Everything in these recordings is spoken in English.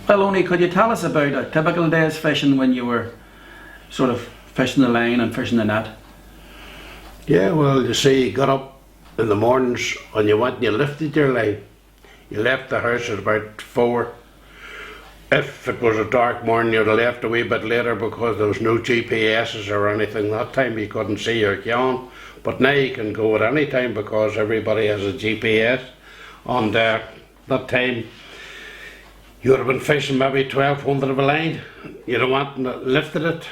Well, only could you tell us about a typical day's fishing when you were sort of fishing the line and fishing the net? Yeah, well, you see, you got up in the mornings and you went and you lifted your line. You left the house at about 4. If it was a dark morning, you'd have left a wee bit later because there was no GPSs or anything. That time you couldn't see your yawn. But now you can go at any time because everybody has a GPS. And that time you would have been fishing maybe 1200 of a line. You'd have went and lifted it,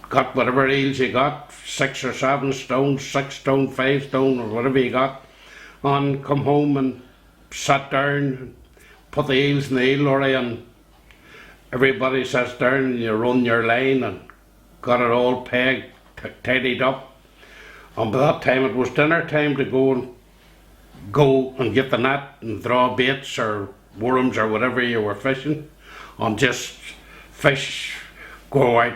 got whatever eels you got, 6 or 7 stones, 6 stone, 5 stone, or whatever you got, and come home and sat down, put the eels in the eel lorry, and everybody sits down and you run your line and got it all pegged, tidied up. And by that time it was dinner time to go and get the net and draw baits or worms or whatever you were fishing, and just fish, go out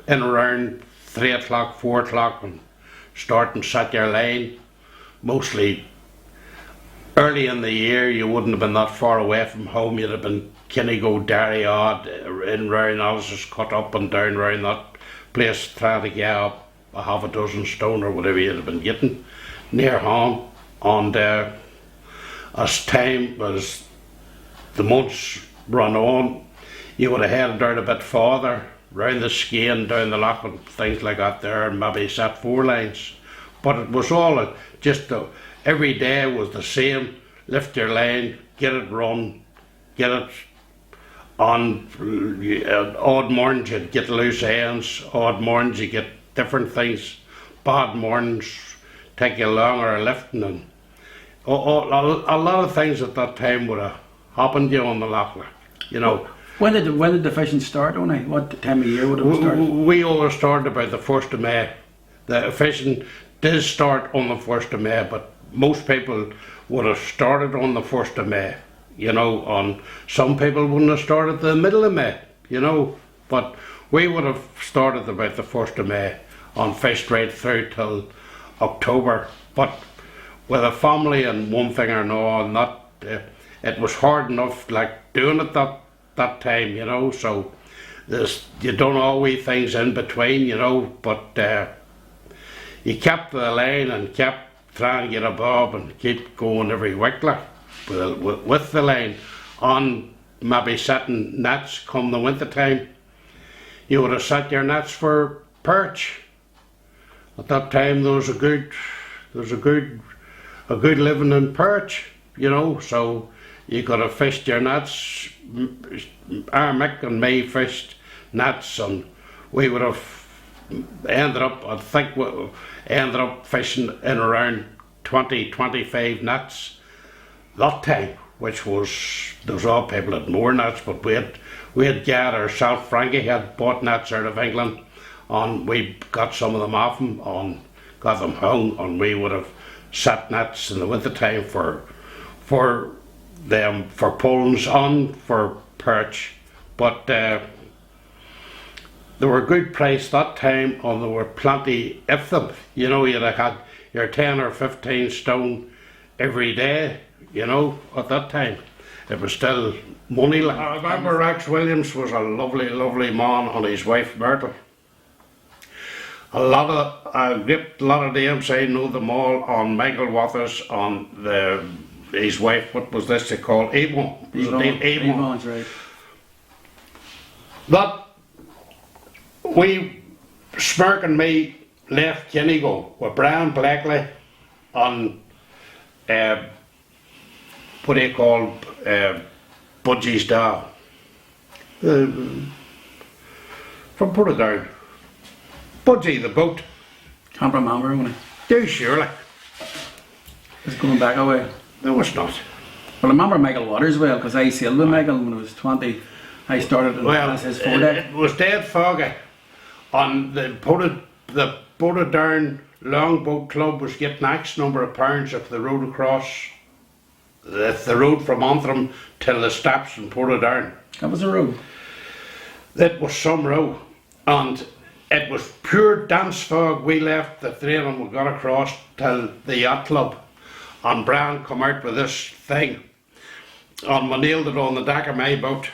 in around 3 o'clock, 4 o'clock and start and set your line. Mostly early in the year you wouldn't have been that far away from home. You'd have been Kinnigo, Derry Odd, in round Alice's, cut up and down round that place trying to get up a half a dozen stone or whatever you'd have been getting near home. And as the months run on, you would have headed down a bit farther, round the skein, down the loch and things like that there, and maybe set 4 lines. But it was all every day was the same. Lift your line, get it run, get it on. Odd mornings you'd get loose ends, odd mornings you get different things, bad mornings take you longer lifting, and a lot of things at that time would have happened to you on the loch, you know. When did the fishing start, Only? What time of year would it start? We always started about the 1st of May. The fishing did start on the 1st of May, but most people would have started on the 1st of May, you know, and some people wouldn't have started the middle of May, you know, but we would have started about the 1st of May and fished right through till October. But with a family and one thing or no, and that it was hard enough, like doing it that time, you know. So you done all wee things in between, you know, but you kept the line and kept trying to get a bob and keep going every week, like, with the line on, maybe setting nets come the winter time. You would have set your nets for perch. At that time there was a good living in perch, you know, so you could have fished your nets. Our Mick and me fished nets, and we would have ended up fishing in around 20-25 nets that time, which was, there was all people had more nets, but we had got ourselves, Frankie had bought nets out of England, and we got some of them off him and got them hung, and we would have set nets in the winter time for pullings on for perch. But they were a good price that time, and there were plenty of them. You know, you'd have had your 10 or 15 stone every day, you know, at that time. It was still money. I remember Rex Williams was a lovely, lovely man, and his wife Myrtle. A lot of names, I know them all, on Michael Wathers, on his wife, what was this they called? Avon. Avon's right. That we, Smirk and me, left Kinnigo with Brian Blackley on what do you call Budgie's dad from Portadown. Budgie the boat. Can't remember when Do surely. it's going back away. No, it's not. Well, I remember Michael Waters well, because I sailed with Michael when I was 20. I started in his forte. It was dead foggy, and the Portadown Longboat Club was getting X number of pounds if they rode across, if they rode from Antrim till the steps in Portadown. That was a road. That was some row, and it was pure dance fog. We left the three of them, we got across till the yacht club, and Brian come out with this thing. And we nailed it on the deck of my boat.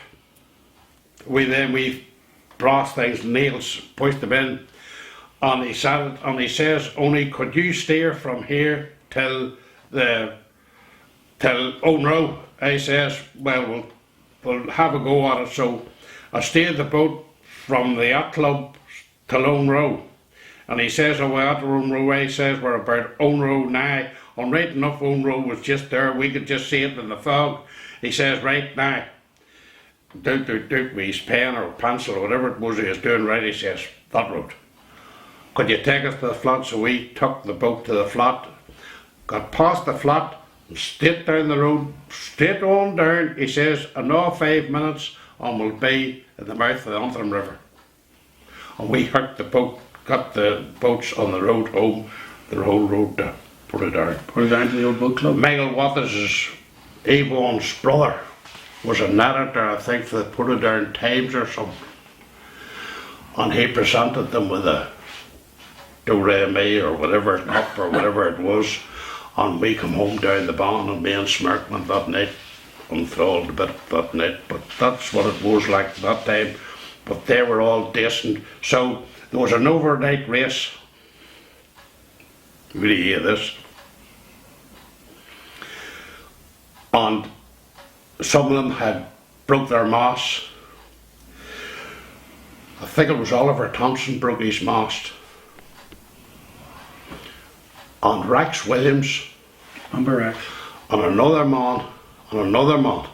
We brass things, nails, pushed them in. And he says, only could you steer from here till Owen. I says, well, we'll have a go at it. So I steered the boat from the yacht club to Lough. And he says, oh, we're at Lough. He says, we're about Lough now. And right enough, Lough was just there. We could just see it in the fog. He says, right now, doot with his pen or pencil or whatever it was he was doing, right, he says, that road. Could you take us to the flat? So we took the boat to the flat, got past the flat, and straight down the road, straight on down. He says, another 5 minutes and we'll be in the mouth of the Antrim River. And we hooked the boat, got the boats on the road home, the whole road to Paddy Prunty. Put it down to the old boat club. Michael Waters' Avon's brother was an editor, I think, for the Paddy Prunty Times or something. And he presented them with a do-re-mi or whatever, up or whatever it was. And we come home down the barn and me and Smirk went that night, enthralled a bit that night. But that's what it was like that time. But they were all decent. So there was an overnight race. Will you hear this? And some of them had broke their mast. I think it was Oliver Thompson broke his mast. And Rex Williams. Remember Rex? And another man. And another man.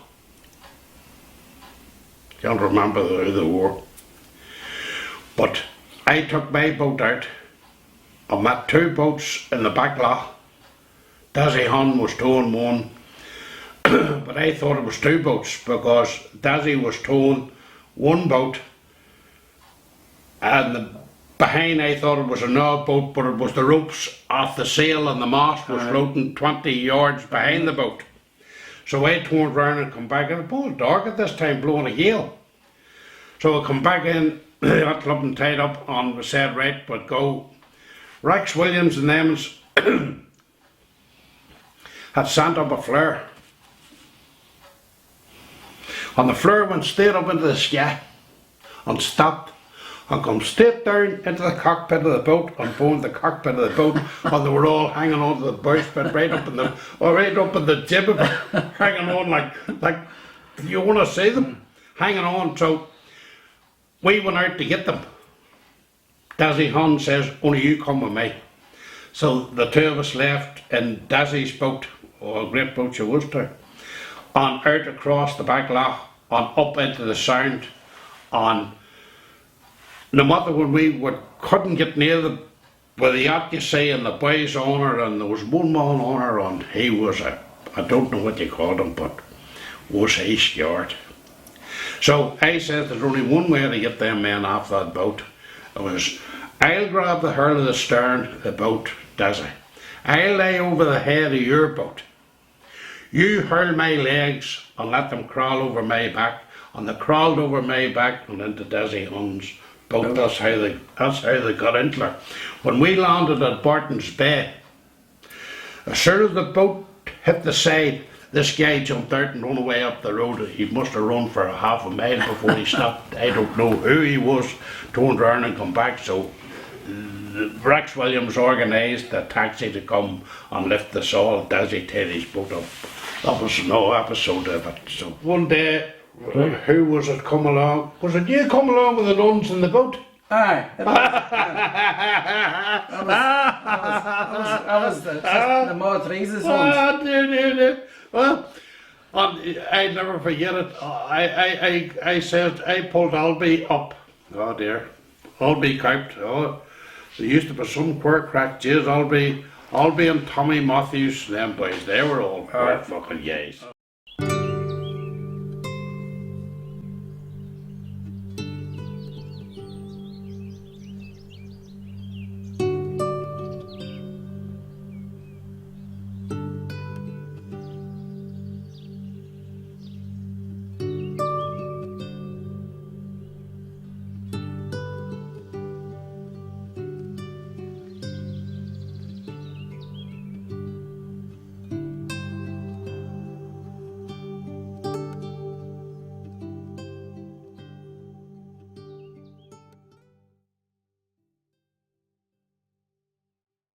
Can't remember who they were. But I took my boat out. I met two boats in the back lough. Dazzy Hun was towing one. But I thought it was two boats because Dazzy was towing one boat and behind I thought it was another boat, but it was the ropes off the sail and the mast was floating 20 yards behind the boat. So I turned round and come back, and it was dark at this time, blowing a gale. So I come back in, got club and tied up, and we said, right, but go. Rex Williams and them had sent up a flare. And the flare went straight up into the sky and stopped and come straight down into the cockpit of the boat and phoned the cockpit of the boat, and they were all hanging on to the bowsprit right up in the jib of it, hanging on like you want to see them hanging on. So we went out to get them. Dazzy Hun says, only you come with me. So the two of us left in Dazzy's boat, or a great boat she was to, and out across the back lough and up into the Sound. And no matter when we couldn't get near the yacht, you see, and the boys on her, and there was one man on her, and he was I don't know what you called him, but was he scared. So I said there's only one way to get them men off that boat. It was, I'll grab the hurl of the stern of the boat, Dazzy. I'll lay over the head of your boat. You hurl my legs and let them crawl over my back. And they crawled over my back and into Dazzy Hun's boat. That's how they got into her. When we landed at Barton's Bay, as soon as the boat hit the side, this guy jumped out and ran away up the road. He must have run for a half a mile before he stopped. I don't know who he was, turned around and come back. So Rex Williams organised a taxi to come and lift us all. Dazzy tied his boat up. That was no episode of it. So one day, who was it come along? Was it you come along with the nuns in the boat? Aye. That was the Mod Theresa's ones. Well, and I never forget it. I said, I pulled Albie up. Oh dear. Albie coped. Oh, there used to be some queer crack. Jeez, Albie and Tommy Matthews, them boys, they were all queer fucking guys.